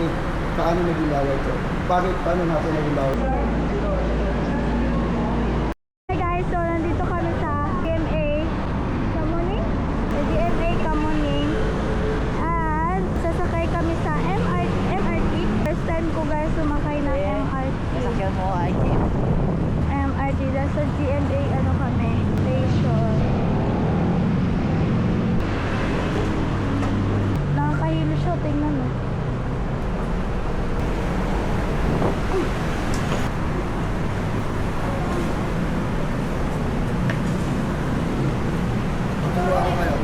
bakit, paano naging bawal ito? Bakit, paano natin naging bawal? Hey guys, so nandito kami sa GMA Kamuning. Sa GMA Kamuning. At sasakay kami sa MRT. First time ko guys sumakay ng MRT. Sasakyan mo ay MRT. Dahil sa GMA ano kami, station. Nakakahilo siya, tingnan mo. Tuwa ako kayo.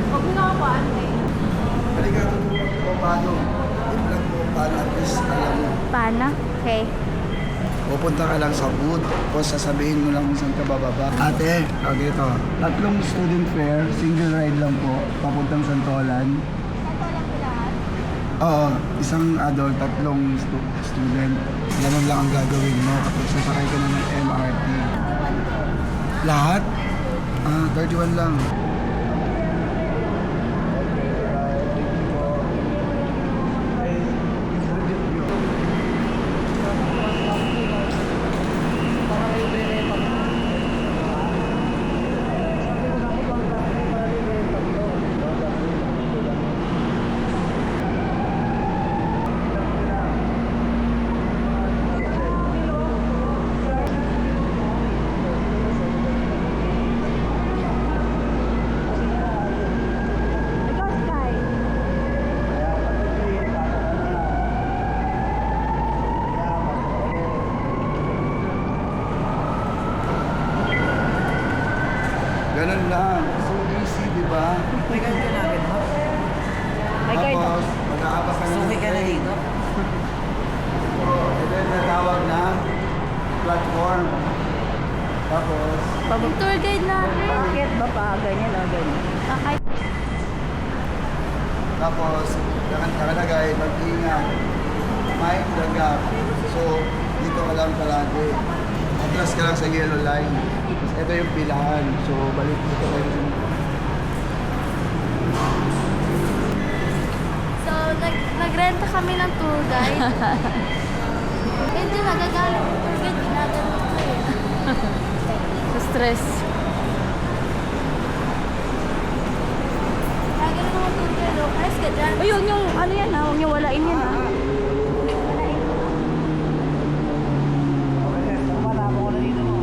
Huwag mo nakakuhaan eh. Halika, tutuwa ko paano. I-vlog mo paano at least alam mo. Paano? Okay. Pupunta ka lang sa booth, tapos sasabihin mo lang kung saan ka bababa. Ate, dito. 3 student fare, single ride lang po, papuntang Santolan. Santolan ko lahat? Oo, isang adult, 3 student. Ganun lang ang gagawin mo kapag sasakay ka na ng MRT. Lahat? 31 lang. Ikaw, Sky. Ganun lang. So easy, di ba? may card ka namin, ha? May card. Tapos, mag-aabas ka na. Suki ka na dito. And then, natawag na platform. Tapos, Yung tour guide natin. Bakit ba pa? Ganyan o ganyan. Sakay. tapos, nakalagay, mag-ingat. Mind the gap. So, dito ka lang palagi. Atras ka lang sa yellow line. Tapos, ito yung pilahan. So, balik dito kayo. So, nagrenta kami ng tour guide. Hindi, nagagalit yung tour guide. Ginagano ko eh. Stress. Nagagano ko yung tour guide. Oh. Ayos ka dyan. Ayun yung ano yan ha, huwag niyo walain yan ha. Marami ko na dito mo.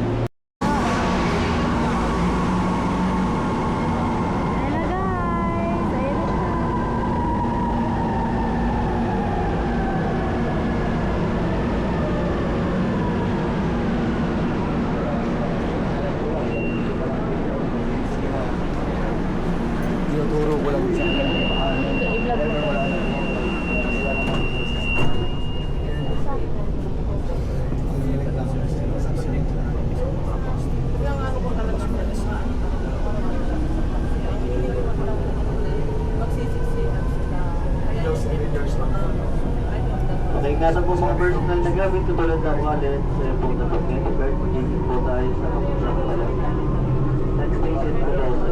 Ayan na guys. Ayan na siya. Tinuturo ko lang sa Okay, nasa po mga personal na gamit tulad ng wallet, cellphone na pag-credit card, magiging po tayo sa kapulang pala. Next station po tayo sa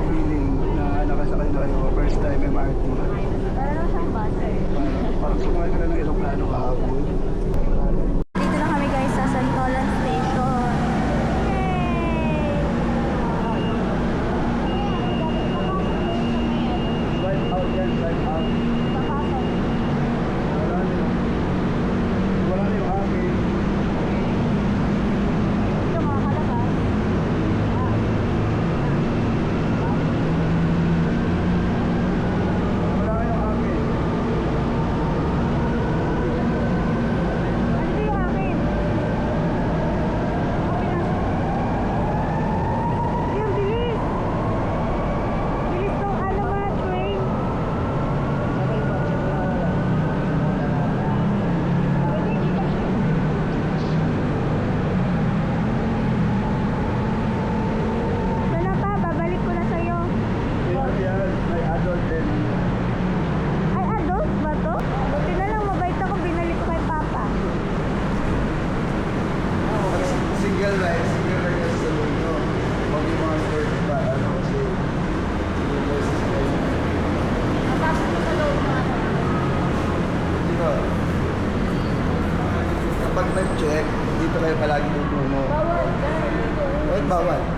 feeling na nakasakay na kayo first time MRT. Parang siyang bus. Parang sumakay ka na ng aeroplano kahapon. Dito na kami guys sa Santolan Station. Drive out yan, drive out. Papasok. Wala na yung hangin. Ito mga kalabas. dito kayo palagi tutungo. Bawal. Bakit bawal?